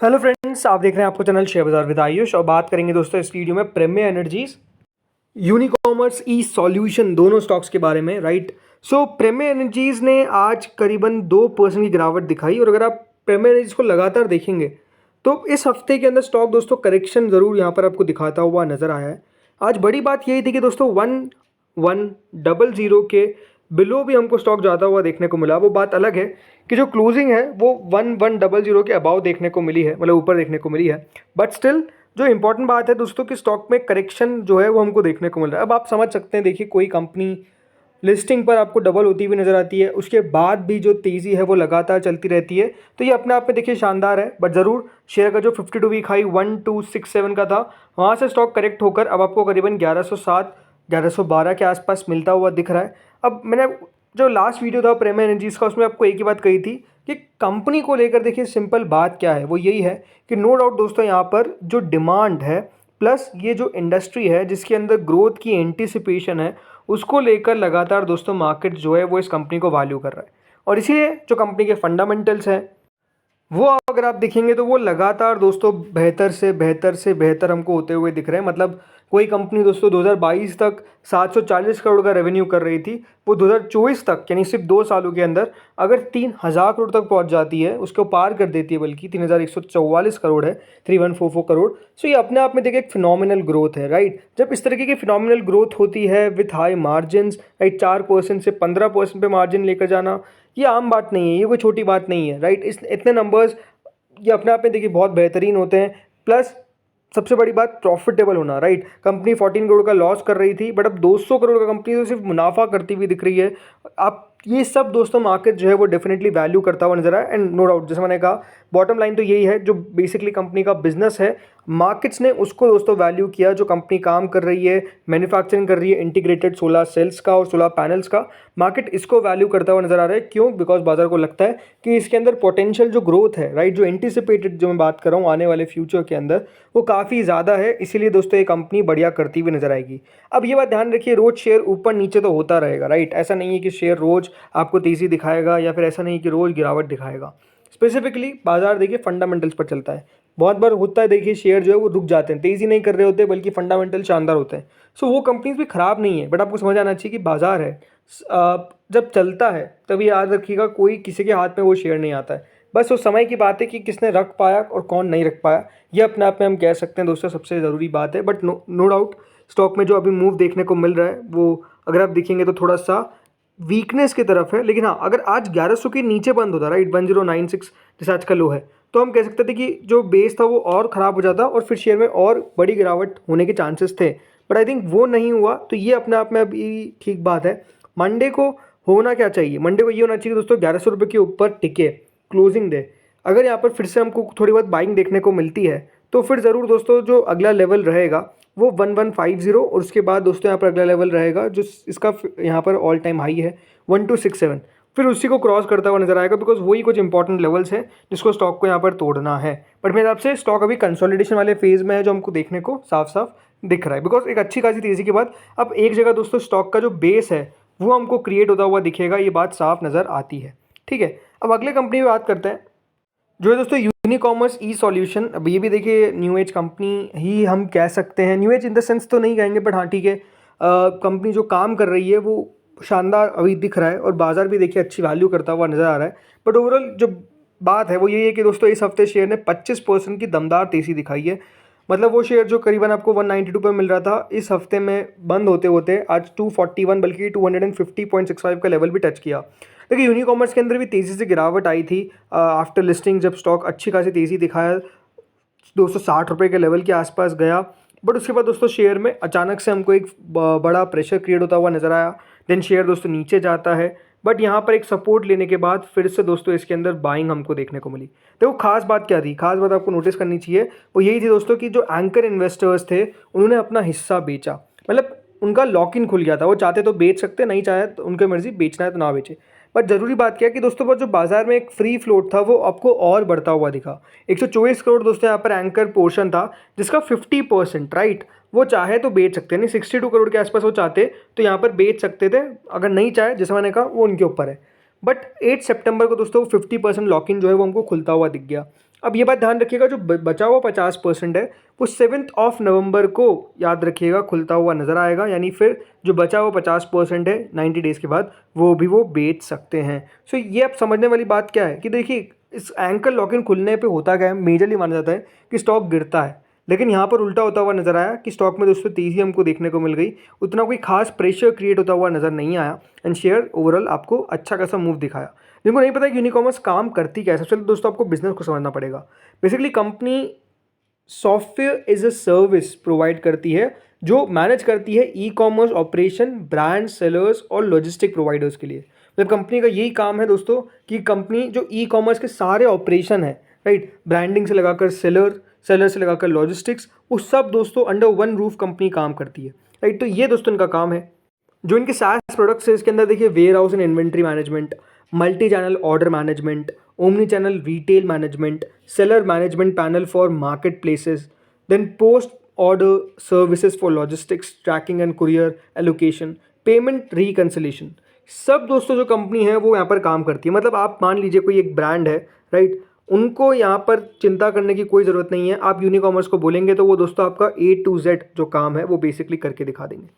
Hello friends, आप देख रहे हैं आपको चैनल शेयर बाजार विद आयुष। और बात करेंगे दोस्तों इस वीडियो में प्रेमियर एनर्जीज, यूनिकॉमर्स, ई सॉल्यूशन दोनों स्टॉक्स के बारे में, राइट। सो प्रेमियर एनर्जीज ने आज करीबन 2% की गिरावट दिखाई। और अगर आप प्रेमियर एनर्जीज को लगातार देखेंगे तो इस हफ्ते के अंदर स्टॉक दोस्तों करेक्शन ज़रूर यहाँ पर आपको दिखाता हुआ नजर आया है। आज बड़ी बात यही थी कि दोस्तों 1100 के बिलो भी हमको स्टॉक जाता हुआ देखने को मिला। वो बात अलग है कि जो क्लोजिंग है वो 1100 के अबाव देखने को मिली है, मतलब ऊपर देखने को मिली है। बट स्टिल जो इंपॉर्टेंट बात है दोस्तों कि स्टॉक में करेक्शन जो है वो हमको देखने को मिल रहा है। अब आप समझ सकते हैं, देखिए कोई कंपनी लिस्टिंग पर आपको डबल होती हुई नज़र आती है, उसके बाद भी जो तेज़ी है वो लगातार चलती रहती है, तो ये अपने आप में देखिए शानदार है। बट ज़रूर शेयर का जो 52 वीक हाई 1267 का था, वहाँ से स्टॉक करेक्ट होकर अब आपको करीबन 1107 1112 के आसपास मिलता हुआ दिख रहा है। अब मैंने जो लास्ट वीडियो था प्रेमियर एनर्जीज का, उसमें आपको एक ही बात कही थी कि कंपनी को लेकर देखिए सिंपल बात क्या है, वो यही है कि नो डाउट दोस्तों यहाँ पर जो डिमांड है प्लस ये जो इंडस्ट्री है जिसके अंदर ग्रोथ की एंटिसिपेशन है, उसको लेकर लगातार दोस्तों मार्केट जो है वो इस कंपनी को वैल्यू कर रहा है। और इसीलिए जो कंपनी के फंडामेंटल्स हैं वो अगर आप देखेंगे तो वो लगातार दोस्तों बेहतर हमको होते हुए दिख रहे हैं। मतलब कोई कंपनी दोस्तों 2022 तक 740 करोड़ का रेवेन्यू कर रही थी, वो 2024 तक यानी सिर्फ 2 सालों के अंदर अगर 3000 करोड़ तक पहुंच जाती है, उसको पार कर देती है, बल्कि 3144 करोड़ है, 3144 करोड़। सो ये अपने आप में देखिए एक फिनोमिनल ग्रोथ है, राइट। जब इस तरीके की फिनोमिनल ग्रोथ होती है विथ हाई मार्जिन, राइट, 4% से 15% पे मार्जिन लेकर जाना ये आम बात नहीं है, ये कोई छोटी बात नहीं है, राइट। इस इतने नंबर्स ये अपने आप में देखिए बहुत बेहतरीन होते हैं। प्लस सबसे बड़ी बात प्रॉफिटेबल होना, राइट। कंपनी 14 करोड़ का लॉस कर रही थी, बट अब 200 करोड़ का कंपनी तो सिर्फ मुनाफा करती हुई दिख रही है। आप ये सब दोस्तों मार्केट जो है वो डेफिनेटली वैल्यू करता हुआ नजर आया। एंड नो डाउट जैसे मैंने कहा, बॉटम लाइन तो यही है, जो बेसिकली कंपनी का बिजनेस है मार्केट्स ने उसको दोस्तों वैल्यू किया। जो कंपनी काम कर रही है, मैन्युफैक्चरिंग कर रही है इंटीग्रेटेड सोलर सेल्स का और सोलर पैनल्स का, मार्केट इसको वैल्यू करता हुआ नजर आ रहा है। क्यों? बिकॉज बाजार को लगता है कि इसके अंदर पोटेंशियल जो ग्रोथ है, राइट, जो एंटिसिपेटेड जो मैं बात कर रहा हूँ आने वाले फ्यूचर के अंदर, वो काफ़ी ज़्यादा है। इसीलिए दोस्तों ये कंपनी बढ़िया करती हुई नजर आएगी। अब ये बात ध्यान रखिए, रोज शेयर ऊपर नीचे तो होता रहेगा, राइट। ऐसा नहीं है कि शेयर रोज आपको तेज़ी दिखाएगा या फिर ऐसा नहीं कि रोज गिरावट दिखाएगा। स्पेसिफिकली बाजार देखिए फंडामेंटल्स पर चलता है। बहुत बार होता है देखिए शेयर जो है वो रुक जाते हैं, तेज़ी नहीं कर रहे होते, बल्कि फंडामेंटल शानदार होते हैं। सो वो कंपनीज भी ख़राब नहीं है, बट आपको समझ आना चाहिए कि बाजार है, जब चलता है तभी याद रखिएगा कोई किसी के हाथ में वो शेयर नहीं आता है। बस वो समय की बात है कि किसने रख पाया और कौन नहीं रख पाया, ये अपने आप में हम कह सकते हैं दोस्तों सबसे ज़रूरी बात है। बट नो डाउट स्टॉक में जो अभी मूव देखने को मिल रहा है वो अगर आप देखेंगे तो थोड़ा सा वीकनेस की तरफ है। लेकिन हाँ, अगर आज 1100 के नीचे बंद होता, राइट, 1096 जैसे आज का लो है, तो हम कह सकते थे कि जो बेस था वो और ख़राब हो जाता और फिर शेयर में और बड़ी गिरावट होने के चांसेस थे। बट आई थिंक वो नहीं हुआ, तो ये अपने आप में अभी ठीक बात है। मंडे को होना क्या चाहिए? मंडे को ये होना चाहिए दोस्तों 1100 के ऊपर टिके, क्लोजिंग दे। अगर यहाँ पर फिर से हमको थोड़ी बहुत बाइंग देखने को मिलती है तो फिर ज़रूर दोस्तों जो अगला लेवल रहेगा वो 1150, और उसके बाद दोस्तों यहाँ पर अगला लेवल रहेगा जो इसका यहाँ पर ऑल टाइम हाई है 1267, फिर उसी को क्रॉस करता हुआ नजर आएगा। बिकॉज वही कुछ इंपॉर्टेंट लेवल्स हैं जिसको स्टॉक को यहाँ पर तोड़ना है। बट मेरे हिसाब से स्टॉक अभी कंसोलिडेशन वाले फेज में है, जो हमको देखने को साफ साफ दिख रहा है। बिकॉज एक अच्छी खासी तेज़ी के बाद अब एक जगह दोस्तों स्टॉक का जो बेस है वो हमको क्रिएट होता हुआ दिखेगा, ये बात साफ नज़र आती है। ठीक है, अब अगले कंपनी की बात करते हैं जो है दोस्तों यूनिकॉमर्स, ई सॉल्यूशन। अब ये भी देखिए न्यू एज कंपनी ही हम कह सकते हैं, new age in the sense तो नहीं कहेंगे, बट हाँ ठीक है, कंपनी जो काम कर रही है वो शानदार अभी दिख रहा है और बाजार भी देखिए अच्छी वैल्यू करता हुआ नज़र आ रहा है। बट ओवरऑल जो बात है वो यही है कि दोस्तों इस हफ्ते शेयर ने 25% की दमदार तेज़ी दिखाई है। मतलब वो शेयर जो करीबन आपको 192 पर मिल रहा था, इस हफ्ते में बंद होते होते आज 241 बल्कि 250.65 का लेवल भी टच किया। देखिए यूनिकॉमर्स के अंदर भी तेज़ी से गिरावट आई थी आफ्टर लिस्टिंग, जब स्टॉक अच्छी खासी तेज़ी दिखाया, 260 रुपये के लेवल के आसपास गया। बट उसके बाद दोस्तों शेयर में अचानक से हमको एक बड़ा प्रेशर क्रिएट होता हुआ नज़र आया। देन शेयर दोस्तों नीचे जाता है, बट यहाँ पर एक सपोर्ट लेने के बाद फिर से दोस्तों इसके अंदर बाइंग हमको देखने को मिली। देखो खास बात क्या थी, खास बात आपको नोटिस करनी चाहिए, वो यही थी दोस्तों कि जो एंकर इन्वेस्टर्स थे उन्होंने अपना हिस्सा बेचा। मतलब उनका लॉक इन खुल गया था, वो चाहते तो बेच सकते, नहीं चाहे तो उनकी मर्जी, बेचना है तो ना बेचे। बट ज़रूरी बात क्या है कि दोस्तों जो बाजार में एक फ्री फ्लोट था वो आपको और बढ़ता हुआ दिखा। 124 करोड़ दोस्तों यहाँ पर एंकर पोर्शन था, जिसका 50%, राइट, वो चाहे तो बेच सकते हैं। नहीं, 62 करोड़ के आसपास वो चाहते तो यहाँ पर बेच सकते थे, अगर नहीं चाहे जैसे मैंने कहा वो उनके ऊपर है। बट 8 सितंबर को दोस्तों 50% लॉक इन जो है वो हमको खुलता हुआ दिख गया। अब ये बात ध्यान रखिएगा, जो बचा हुआ 50% है वो 7 नवंबर को याद रखिएगा खुलता हुआ नज़र आएगा, यानी फिर जो बचा हुआ 50% है 90 डेज़ के बाद वो भी वो बेच सकते हैं। सो ये अब समझने वाली बात क्या है कि देखिए इस एंकर लॉक इन खुलने पे होता क्या है, मेजरली माना जाता है कि स्टॉक गिरता है, लेकिन यहाँ पर उल्टा होता हुआ नजर आया कि स्टॉक में दोस्तों तेज़ी हमको देखने को मिल गई, उतना कोई खास प्रेशर क्रिएट होता हुआ नज़र नहीं आया एंड शेयर ओवरऑल आपको अच्छा खासा मूव दिखाया। जिनको नहीं पता कि यूनिकॉमर्स काम करती क्या है, सबसे पहले दोस्तों आपको बिजनेस को समझना पड़ेगा। Basically company software as a service provide करती है जो मैनेज करती है e commerce operation, brand sellers और लॉजिस्टिक प्रोवाइडर्स के लिए। मतलब कंपनी का यही काम है दोस्तों कि कंपनी जो ई कॉमर्स के सारे ऑपरेशन है, राइट, ब्रांडिंग से लगाकर सेलर से लगाकर लॉजिस्टिक्स, वो सब दोस्तों अंडर वन रूफ कंपनी काम करती है, राइट। तो ये दोस्तों इनका काम है। जो इनके सास प्रोडक्ट्स है इसके अंदर देखिए warehouse and inventory management, multi channel order management, omni channel retail management, seller management panel for marketplaces, then post order services for logistics, tracking and courier allocation, payment reconciliation, सब दोस्तों जो company है वो यहाँ पर काम करती है। मतलब आप मान लीजिए कोई एक ब्रांड है, राइट, उनको यहाँ पर चिंता करने की कोई ज़रूरत नहीं है। आप यूनिकॉमर्स को बोलेंगे तो वो दोस्तों आपका A to Z जो काम है वो बेसिकली करके दिखा देंगे।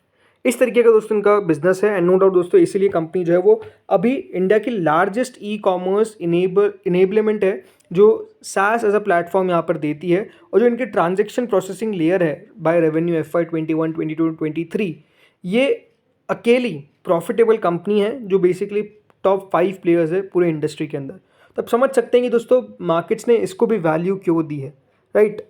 इस तरीके का दोस्तों इनका बिजनेस है एंड नो डाउट दोस्तों इसीलिए कंपनी जो है वो अभी इंडिया की लार्जेस्ट ई कॉमर्स इनेबलमेंट है जो SaaS एज अ प्लेटफॉर्म यहाँ पर देती है। और जो इनकी ट्रांजेक्शन प्रोसेसिंग लेयर है बाय रेवेन्यू FY 21, 22, 23, ये अकेली प्रॉफिटेबल कंपनी है जो बेसिकली टॉप 5 प्लेयर्स है पूरे इंडस्ट्री के अंदर। तो आप समझ सकते हैं कि दोस्तों मार्केट्स ने इसको भी वैल्यू क्यों दी है, राइट।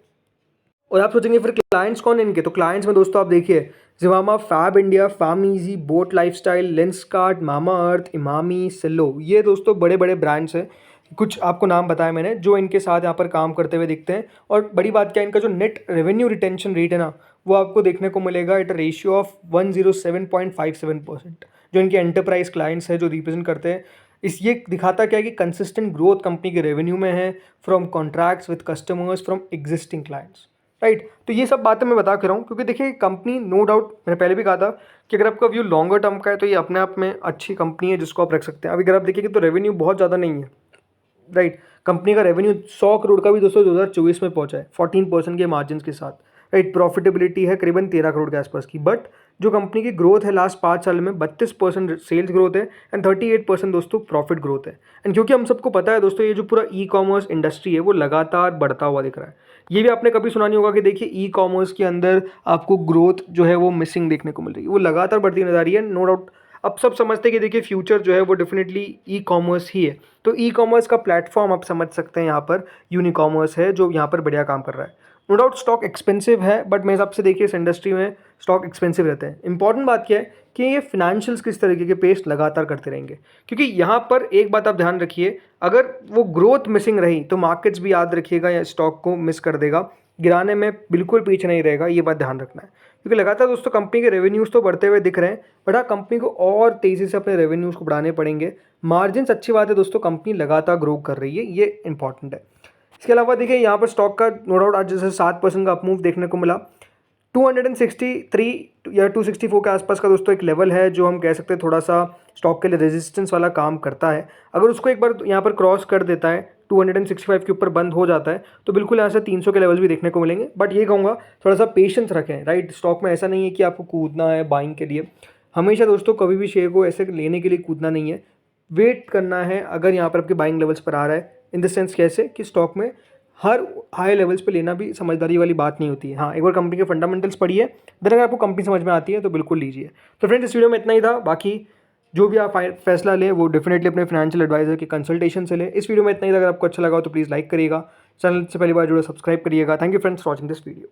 और आप सोचेंगे फिर क्लाइंट्स कौन है इनके, तो क्लाइंट्स में दोस्तों आप देखिए जिवामा, फैब इंडिया, फार्म इजी, बोट लाइफस्टाइल, लेंसकार्ट, मामा अर्थ, इमामी, सिल्लो, ये दोस्तों बड़े बड़े ब्रांड्स हैं। कुछ आपको नाम बताया मैंने जो इनके साथ यहाँ पर काम करते हुए दिखते हैं। और बड़ी बात क्या है, इनका जो नेट रेवेन्यू रिटेंशन रेट है ना वो आपको देखने को मिलेगा एट अ रेशियो ऑफ 107.57%। जो इनके एंटरप्राइज क्लाइंट्स हैं जो रिप्रेजेंट करते हैं, इस ये दिखाता क्या है कि कंसिस्टेंट ग्रोथ कंपनी के रेवेन्यू में है from contracts with customers from existing clients, right. तो ये सब बातें मैं बता के रहा हूँ क्योंकि देखिए कंपनी नो डाउट मैंने पहले भी कहा था कि अगर आपका व्यू लॉन्गर टर्म का है तो ये अपने आप में अच्छी कंपनी है जिसको आप रख सकते हैं। अभी अगर आप देखिए तो रेवेन्यू बहुत ज़्यादा नहीं है, राइट। कंपनी का रेवेन्यू 100 करोड़ का भी दोस्तों 2024 में पहुंचा है 14% के मार्जिन के साथ, राइट। प्रॉफिटेबिलिटी है करीबन 13 करोड़ के आसपास की। बट जो कंपनी की ग्रोथ है लास्ट 5 साल में 32% सेल्स ग्रोथ है एंड 38% दोस्तों प्रॉफिट ग्रोथ है। एंड क्योंकि हम सबको पता है दोस्तों ये जो पूरा ई कॉमर्स इंडस्ट्री है वो लगातार बढ़ता हुआ दिख रहा है। ये भी आपने कभी सुना नहीं होगा कि देखिए ई कॉमर्स के अंदर आपको ग्रोथ जो है वो मिसिंग देखने को मिल रही है, वो लगातार बढ़ती नजर आ रही है। नो डाउट अब सब समझते हैं कि देखिए फ्यूचर जो है वो डेफिनेटली ई कॉमर्स ही है। तो ई कॉमर्स का प्लेटफॉर्म आप समझ सकते हैं यहाँ पर यूनिकॉमर्स है जो यहाँ पर बढ़िया काम कर रहा है। नो डाउट स्टॉक एक्सपेंसिव है बट मेरे हिसाब से देखिए इस इंडस्ट्री में स्टॉक एक्सपेंसिव रहते हैं। इंपॉर्टेंट बात क्या है कि ये फिनेंशियल्स किस तरीके के पेस्ट लगातार करते रहेंगे, क्योंकि यहाँ पर एक बात आप ध्यान रखिए, अगर वो ग्रोथ मिसिंग रही तो मार्केट्स भी याद रखिएगा या स्टॉक को मिस कर देगा, गिराने में बिल्कुल पीछे नहीं रहेगा, ये बात ध्यान रखना है। क्योंकि लगातार दोस्तों कंपनी के रेवेन्यूज़ तो बढ़ते हुए दिख रहे हैं बट हाँ कंपनी को और तेज़ी से अपने रेवेन्यूज़ को बढ़ाने पड़ेंगे। मार्जिन्स अच्छी बात है दोस्तों, कंपनी लगातार ग्रो कर रही है, ये इंपॉर्टेंट है। इसके अलावा देखिए यहाँ पर स्टॉक का नो डाउट आज जैसे 7% का अपमूव देखने को मिला। 263 या 264 के आसपास का दोस्तों एक लेवल है जो हम कह सकते हैं थोड़ा सा स्टॉक के लिए रेजिस्टेंस वाला काम करता है। अगर उसको एक बार यहाँ पर क्रॉस कर देता है 265 के ऊपर बंद हो जाता है तो बिल्कुल यहाँ से 300 के लेवल्स भी देखने को मिलेंगे। बट ये कहूँगा थोड़ा सा पेशेंस रखें, राइट। स्टॉक में ऐसा नहीं है कि आपको कूदना है बाइंग के लिए, हमेशा दोस्तों कभी भी शेयर को ऐसे लेने के लिए कूदना नहीं है, वेट करना है। अगर यहाँ पर आपके बाइंग लेवल्स पर आ रहा है इन द सेंस कैसे कि स्टॉक में हर हाई लेवल्स पे लेना भी समझदारी वाली बात नहीं होती है। हाँ एक बार कंपनी के फंडामेंटल्स पढ़िए, देन अगर आपको कंपनी समझ में आती है तो बिल्कुल लीजिए। तो फ्रेंड्स इस वीडियो में इतना ही था, बाकी जो भी आप फैसला लें वो डेफिनेटली अपने फाइनेंशियल एडवाइजर की कंसल्टेशन से लें। इस वीडियो में इतना ही था, अगर आपको अच्छा लगा हो तो प्लीज़ लाइक करिएगा, चैनल से पहली बार जुड़े सब्सक्राइब करिएगा। Thank you friends for watching this video.